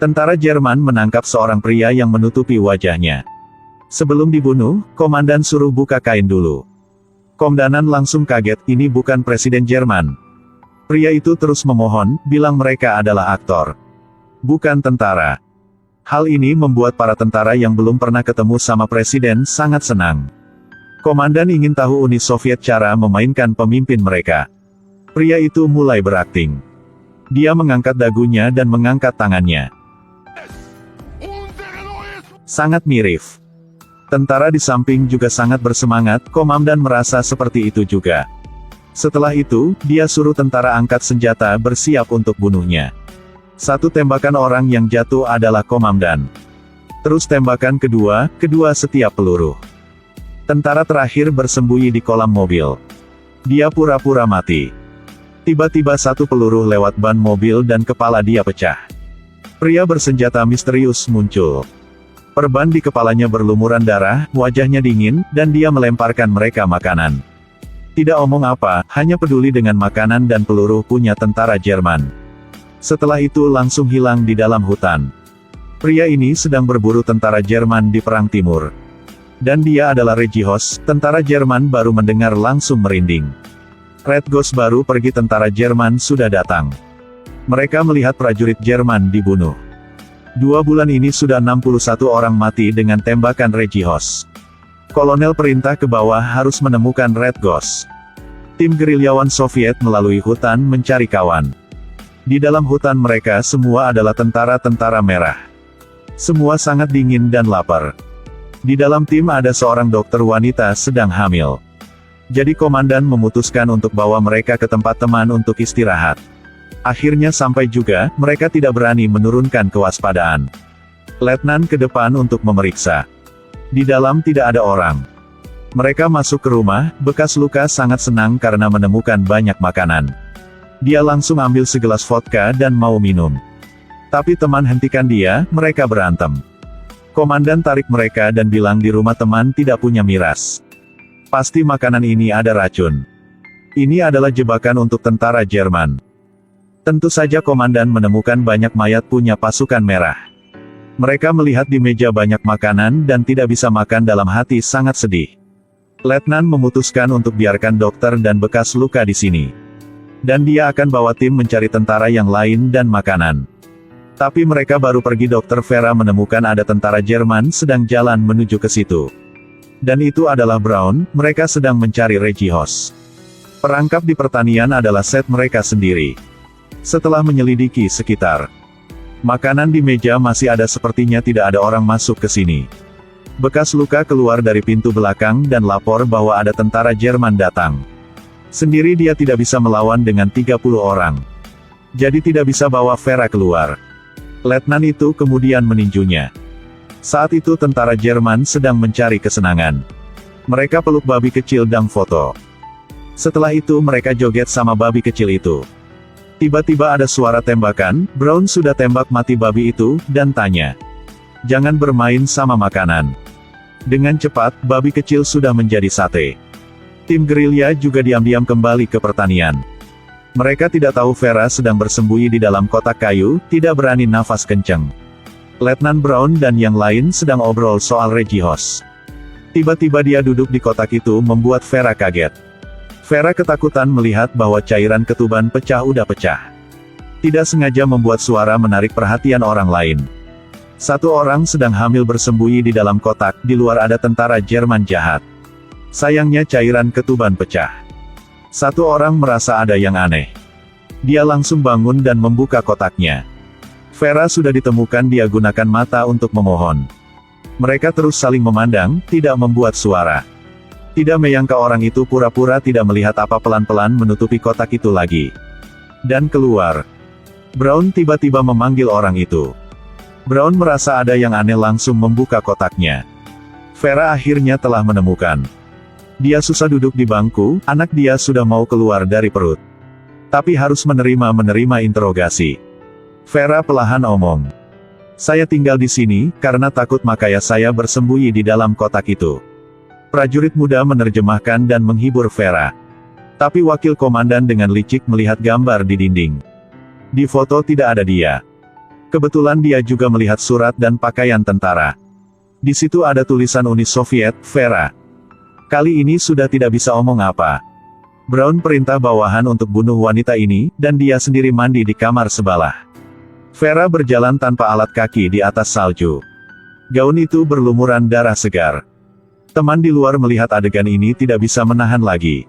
Tentara Jerman menangkap seorang pria yang menutupi wajahnya. Sebelum dibunuh, komandan suruh buka kain dulu. Komandan langsung kaget, ini bukan presiden Jerman. Pria itu terus memohon, bilang mereka adalah aktor, bukan tentara. Hal ini membuat para tentara yang belum pernah ketemu sama presiden sangat senang. Komandan ingin tahu Uni Soviet cara memainkan pemimpin mereka. Pria itu mulai berakting. Dia mengangkat dagunya dan mengangkat tangannya. Sangat mirip. Tentara di samping juga sangat bersemangat, komandan merasa seperti itu juga. Setelah itu, dia suruh tentara angkat senjata bersiap untuk bunuhnya. Satu tembakan orang yang jatuh adalah komandan. Terus tembakan kedua setiap peluru. Tentara terakhir bersembunyi di kolam mobil. Dia pura-pura mati. Tiba-tiba satu peluru lewat ban mobil dan kepala dia pecah. Pria bersenjata misterius muncul. Perban di kepalanya berlumuran darah, wajahnya dingin, dan dia melemparkan mereka makanan. Tidak omong apa, hanya peduli dengan makanan dan peluru punya tentara Jerman. Setelah itu langsung hilang di dalam hutan. Pria ini sedang berburu tentara Jerman di Perang Timur. Dan dia adalah Regihos, tentara Jerman baru mendengar langsung merinding. Red Ghost baru pergi, tentara Jerman sudah datang. Mereka melihat prajurit Jerman dibunuh. 2 bulan ini sudah 61 orang mati dengan tembakan Regihos. Kolonel perintah ke bawah harus menemukan Red Ghost. Tim gerilyawan Soviet melalui hutan mencari kawan. Di dalam hutan mereka semua adalah tentara-tentara merah. Semua sangat dingin dan lapar. Di dalam tim ada seorang dokter wanita sedang hamil. Jadi komandan memutuskan untuk bawa mereka ke tempat teman untuk istirahat. Akhirnya sampai juga, mereka tidak berani menurunkan kewaspadaan. Letnan ke depan untuk memeriksa. Di dalam tidak ada orang. Mereka masuk ke rumah, bekas luka sangat senang karena menemukan banyak makanan. Dia langsung ambil segelas vodka dan mau minum. Tapi teman hentikan dia, mereka berantem. Komandan tarik mereka dan bilang di rumah teman tidak punya miras. Pasti makanan ini ada racun. Ini adalah jebakan untuk tentara Jerman. Tentu saja komandan menemukan banyak mayat punya pasukan merah. Mereka melihat di meja banyak makanan dan tidak bisa makan, dalam hati sangat sedih. Letnan memutuskan untuk biarkan dokter dan bekas luka di sini. Dan dia akan bawa tim mencari tentara yang lain dan makanan. Tapi mereka baru pergi, Dokter Vera menemukan ada tentara Jerman sedang jalan menuju ke situ. Dan itu adalah Brown, mereka sedang mencari Regihos. Perangkap di pertanian adalah set mereka sendiri. Setelah menyelidiki sekitar, makanan di meja masih ada, sepertinya tidak ada orang masuk ke sini. Bekas luka keluar dari pintu belakang dan lapor bahwa ada tentara Jerman datang. Sendiri dia tidak bisa melawan dengan 30 orang. Jadi tidak bisa bawa Vera keluar. Letnan itu kemudian meninjunya. Saat itu tentara Jerman sedang mencari kesenangan. Mereka peluk babi kecil dan foto. Setelah itu mereka joget sama babi kecil itu. Tiba-tiba ada suara tembakan, Brown sudah tembak mati babi itu, dan tanya, "Jangan bermain sama makanan." Dengan cepat, babi kecil sudah menjadi sate. Tim gerilya juga diam-diam kembali ke pertanian. Mereka tidak tahu Vera sedang bersembunyi di dalam kotak kayu, tidak berani nafas kencang. Letnan Brown dan yang lain sedang obrol soal Regihos. Tiba-tiba dia duduk di kotak itu membuat Vera kaget. Vera ketakutan melihat bahwa cairan ketuban pecah udah pecah. Tidak sengaja membuat suara menarik perhatian orang lain. Satu orang sedang hamil bersembunyi di dalam kotak, di luar ada tentara Jerman jahat. Sayangnya cairan ketuban pecah. Satu orang merasa ada yang aneh. Dia langsung bangun dan membuka kotaknya. Vera sudah ditemukan, dia gunakan mata untuk memohon. Mereka terus saling memandang, tidak membuat suara. Tidak menyangka orang itu pura-pura tidak melihat apa, pelan-pelan menutupi kotak itu lagi. Dan keluar. Brown tiba-tiba memanggil orang itu. Brown merasa ada yang aneh, langsung membuka kotaknya. Vera akhirnya telah menemukan. Dia susah duduk di bangku, anak dia sudah mau keluar dari perut. Tapi harus menerima interogasi. Vera perlahan omong. "Saya tinggal di sini, karena takut, makanya saya bersembunyi di dalam kotak itu." Prajurit muda menerjemahkan dan menghibur Vera. Tapi wakil komandan dengan licik melihat gambar di dinding. Di foto tidak ada dia. Kebetulan dia juga melihat surat dan pakaian tentara. Di situ ada tulisan Uni Soviet, Vera. Kali ini sudah tidak bisa omong apa. Brown perintah bawahan untuk bunuh wanita ini, dan dia sendiri mandi di kamar sebelah. Vera berjalan tanpa alat kaki di atas salju. Gaun itu berlumuran darah segar. Teman di luar melihat adegan ini tidak bisa menahan lagi.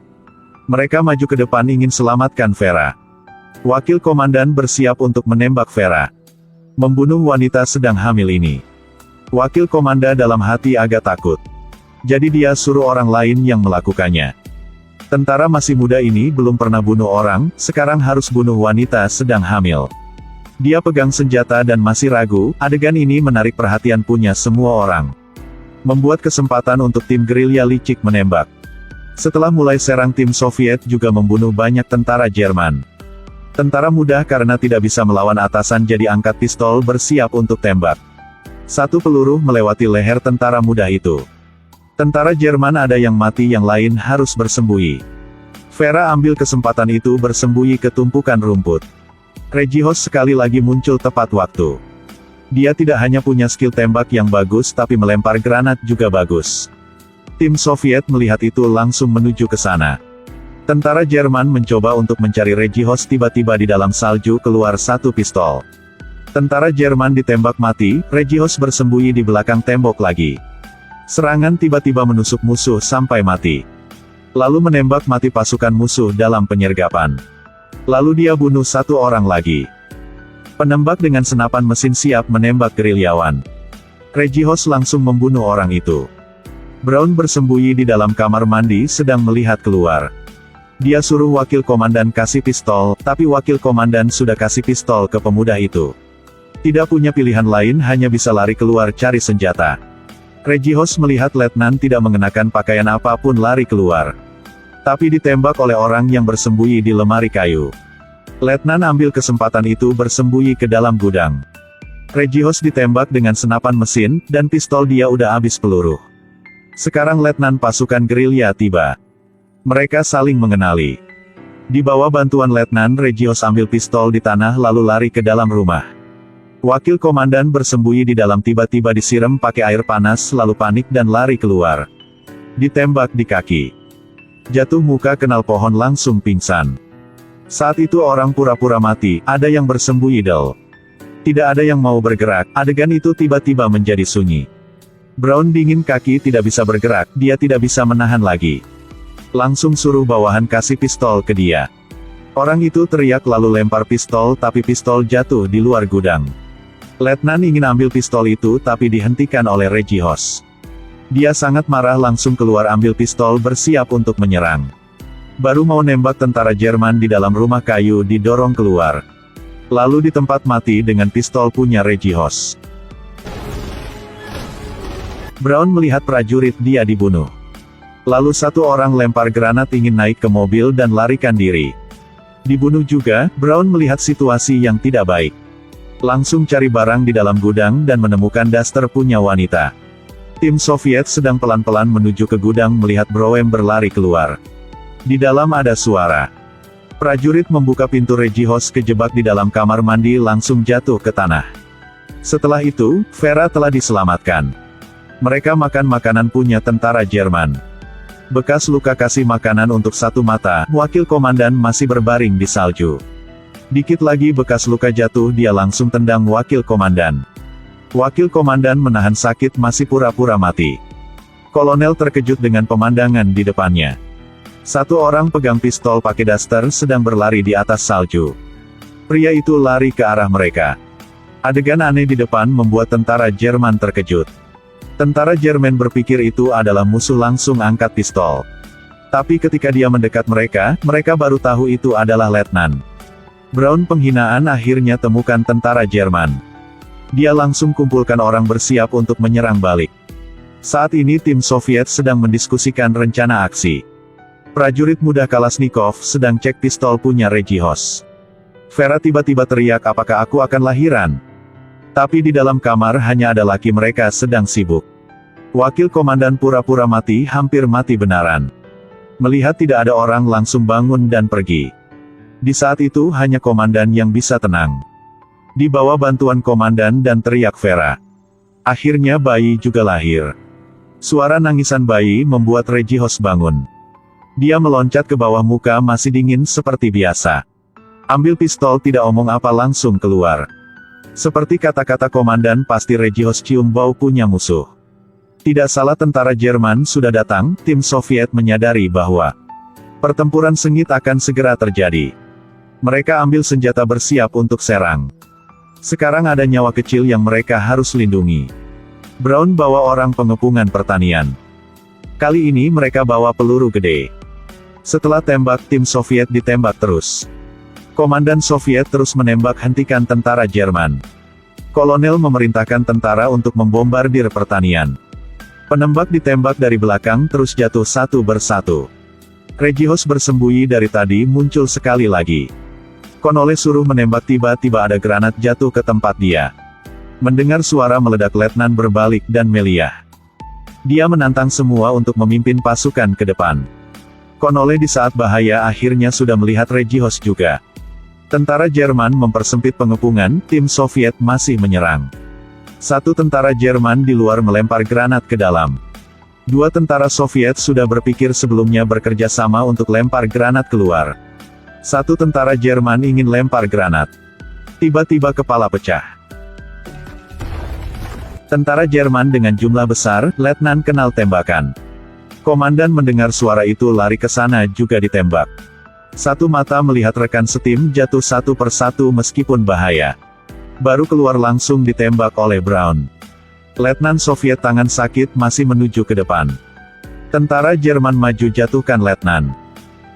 Mereka maju ke depan ingin selamatkan Vera. Wakil komandan bersiap untuk menembak Vera. Membunuh wanita sedang hamil ini. Wakil komandan dalam hati agak takut. Jadi dia suruh orang lain yang melakukannya. Tentara masih muda ini belum pernah bunuh orang, sekarang harus bunuh wanita sedang hamil. Dia pegang senjata dan masih ragu, adegan ini menarik perhatian punya semua orang. Membuat kesempatan untuk tim gerilya licik menembak. Setelah mulai serang tim Soviet juga membunuh banyak tentara Jerman. Tentara muda karena tidak bisa melawan atasan jadi angkat pistol bersiap untuk tembak. Satu peluru melewati leher tentara muda itu. Tentara Jerman ada yang mati yang lain harus bersembunyi. Vera ambil kesempatan itu bersembunyi ke tumpukan rumput. Regihos sekali lagi muncul tepat waktu. Dia tidak hanya punya skill tembak yang bagus tapi melempar granat juga bagus. Tim Soviet melihat itu langsung menuju ke sana. Tentara Jerman mencoba untuk mencari Regihos tiba-tiba di dalam salju keluar satu pistol. Tentara Jerman ditembak mati, Regihos bersembunyi di belakang tembok lagi. Serangan tiba-tiba menusuk musuh sampai mati. Lalu menembak mati pasukan musuh dalam penyergapan. Lalu dia bunuh satu orang lagi. Penembak dengan senapan mesin siap menembak gerilyawan. Regihos langsung membunuh orang itu. Brown bersembunyi di dalam kamar mandi sedang melihat keluar. Dia suruh wakil komandan kasih pistol, tapi wakil komandan sudah kasih pistol ke pemuda itu. Tidak punya pilihan lain hanya bisa lari keluar cari senjata. Regihos melihat letnan tidak mengenakan pakaian apapun lari keluar. Tapi ditembak oleh orang yang bersembunyi di lemari kayu. Letnan ambil kesempatan itu bersembunyi ke dalam gudang. Regihos ditembak dengan senapan mesin, dan pistol dia udah habis peluru. Sekarang letnan pasukan gerilya tiba. Mereka saling mengenali. Di bawah bantuan letnan Regihos ambil pistol di tanah lalu lari ke dalam rumah. Wakil komandan bersembunyi di dalam tiba-tiba disiram pakai air panas lalu panik dan lari keluar. Ditembak di kaki. Jatuh muka kenal pohon langsung pingsan. Saat itu orang pura-pura mati, ada yang bersembunyi del. Tidak ada yang mau bergerak, adegan itu tiba-tiba menjadi sunyi. Brown dingin kaki tidak bisa bergerak, dia tidak bisa menahan lagi. Langsung suruh bawahan kasih pistol ke dia. Orang itu teriak lalu lempar pistol tapi pistol jatuh di luar gudang. Letnan ingin ambil pistol itu tapi dihentikan oleh Regihos. Dia sangat marah langsung keluar ambil pistol bersiap untuk menyerang. Baru mau nembak tentara Jerman di dalam rumah kayu didorong keluar. Lalu di tempat mati dengan pistol punya Regihos. Brown melihat prajurit dia dibunuh. Lalu satu orang lempar granat ingin naik ke mobil dan larikan diri. Dibunuh juga, Brown melihat situasi yang tidak baik. Langsung cari barang di dalam gudang dan menemukan daster punya wanita. Tim Soviet sedang pelan-pelan menuju ke gudang melihat Brown berlari keluar. Di dalam ada suara. Prajurit membuka pintu Regihos kejebak di dalam kamar mandi langsung jatuh ke tanah. Setelah itu, Vera telah diselamatkan. Mereka makan makanan punya tentara Jerman. Bekas luka kasih makanan untuk satu mata, wakil komandan masih berbaring di salju. Dikit lagi bekas luka jatuh dia langsung tendang wakil komandan. Wakil komandan menahan sakit masih pura-pura mati. Kolonel terkejut dengan pemandangan di depannya. Satu orang pegang pistol pakai daster sedang berlari di atas salju. Pria itu lari ke arah mereka. Adegan aneh di depan membuat tentara Jerman terkejut. Tentara Jerman berpikir itu adalah musuh langsung angkat pistol. Tapi ketika dia mendekat mereka, mereka baru tahu itu adalah letnan. Brown penghinaan akhirnya temukan tentara Jerman. Dia langsung kumpulkan orang bersiap untuk menyerang balik. Saat ini tim Soviet sedang mendiskusikan rencana aksi. Prajurit muda Kalashnikov sedang cek pistol punya Regihos. Vera tiba-tiba teriak apakah aku akan lahiran? Tapi di dalam kamar hanya ada laki mereka sedang sibuk. Wakil komandan pura-pura mati hampir mati benaran. Melihat tidak ada orang langsung bangun dan pergi. Di saat itu hanya komandan yang bisa tenang. Dibawa bantuan komandan dan teriak Vera. Akhirnya bayi juga lahir. Suara nangisan bayi membuat Regihos bangun. Dia meloncat ke bawah, muka masih dingin seperti biasa. Ambil pistol, tidak omong apa langsung keluar. Seperti kata-kata komandan, pasti Regihos cium bau punya musuh. Tidak salah, tentara Jerman sudah datang. Tim Soviet menyadari bahwa pertempuran sengit akan segera terjadi. Mereka ambil senjata bersiap untuk serang. Sekarang ada nyawa kecil yang mereka harus lindungi. Brown bawa orang pengepungan pertanian. Kali ini mereka bawa peluru gede. Setelah tembak, tim Soviet ditembak terus. Komandan Soviet terus menembak, hentikan tentara Jerman. Kolonel memerintahkan tentara untuk membombardir pertanian. Penembak ditembak dari belakang terus jatuh satu persatu. Regihos bersembunyi dari tadi muncul sekali lagi. Kolonel suruh menembak, tiba-tiba ada granat jatuh ke tempat dia. Mendengar suara meledak, letnan berbalik dan melihat. Dia menantang semua untuk memimpin pasukan ke depan. Kolonel di saat bahaya akhirnya sudah melihat Regihos juga. Tentara Jerman mempersempit pengepungan, tim Soviet masih menyerang. Satu tentara Jerman di luar melempar granat ke dalam. Dua tentara Soviet sudah berpikir sebelumnya bekerja sama untuk lempar granat keluar. Satu tentara Jerman ingin lempar granat. Tiba-tiba kepala pecah. Tentara Jerman dengan jumlah besar, letnan kenal tembakan. Komandan mendengar suara itu lari ke sana juga ditembak. Satu mata melihat rekan setim jatuh satu persatu meskipun bahaya. Baru keluar langsung ditembak oleh Brown. Letnan Soviet tangan sakit masih menuju ke depan. Tentara Jerman maju, jatuhkan letnan.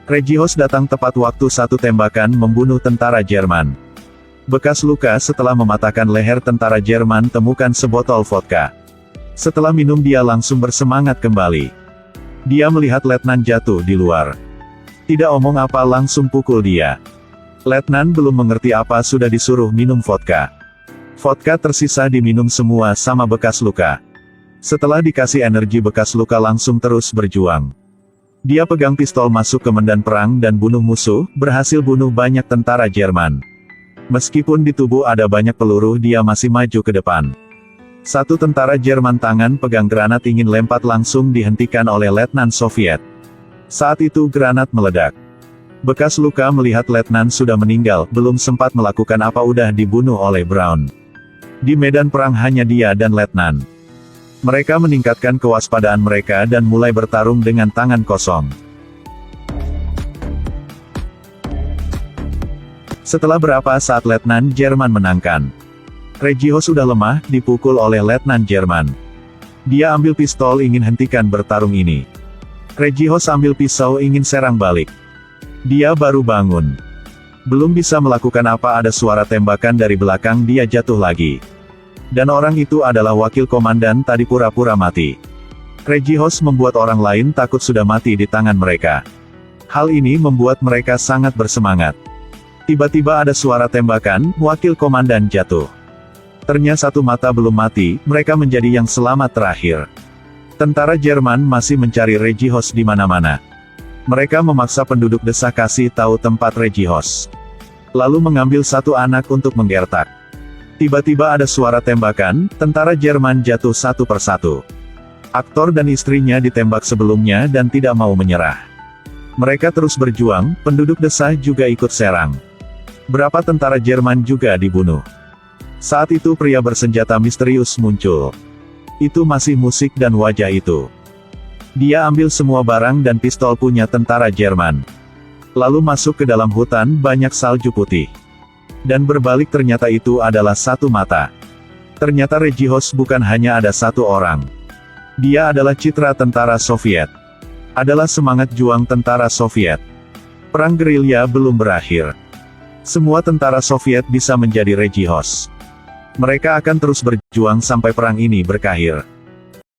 Regihos datang tepat waktu, satu tembakan membunuh tentara Jerman. Bekas luka setelah mematahkan leher tentara Jerman, temukan sebotol vodka. Setelah minum dia langsung bersemangat kembali. Dia melihat letnan jatuh di luar. Tidak omong apa langsung pukul dia. Letnan belum mengerti apa sudah disuruh minum vodka. Vodka tersisa diminum semua sama bekas luka. Setelah dikasih energi, bekas luka langsung terus berjuang. Dia pegang pistol masuk ke medan perang dan bunuh musuh, berhasil bunuh banyak tentara Jerman. Meskipun di tubuh ada banyak peluru, dia masih maju ke depan. Satu tentara Jerman tangan pegang granat ingin lempar, langsung dihentikan oleh letnan Soviet. Saat itu granat meledak. Bekas luka melihat letnan sudah meninggal, belum sempat melakukan apa udah dibunuh oleh Brown. Di medan perang hanya dia dan letnan. Mereka meningkatkan kewaspadaan mereka dan mulai bertarung dengan tangan kosong. Setelah berapa saat letnan Jerman menangkan. Regihos sudah lemah, dipukul oleh letnan Jerman. Dia ambil pistol ingin hentikan bertarung ini. Regihos ambil pisau ingin serang balik. Dia baru bangun. Belum bisa melakukan apa, ada suara tembakan dari belakang, dia jatuh lagi. Dan orang itu adalah wakil komandan tadi pura-pura mati. Regihos membuat orang lain takut sudah mati di tangan mereka. Hal ini membuat mereka sangat bersemangat. Tiba-tiba ada suara tembakan, wakil komandan jatuh. Ternyata satu mata belum mati, mereka menjadi yang selamat terakhir. Tentara Jerman masih mencari Regihos di mana-mana. Mereka memaksa penduduk desa kasih tahu tempat Regihos. Lalu mengambil satu anak untuk menggertak. Tiba-tiba ada suara tembakan, tentara Jerman jatuh satu persatu. Aktor dan istrinya ditembak sebelumnya dan tidak mau menyerah. Mereka terus berjuang, penduduk desa juga ikut serang. Berapa tentara Jerman juga dibunuh. Saat itu pria bersenjata misterius muncul. Itu masih musik dan wajah itu. Dia ambil semua barang dan pistol punya tentara Jerman. Lalu masuk ke dalam hutan, banyak salju putih. Dan berbalik, ternyata itu adalah satu mata. Ternyata Regihos bukan hanya ada satu orang. Dia adalah citra tentara Soviet. Adalah semangat juang tentara Soviet. Perang gerilya belum berakhir. Semua tentara Soviet bisa menjadi Regihos. Mereka akan terus berjuang sampai perang ini berakhir.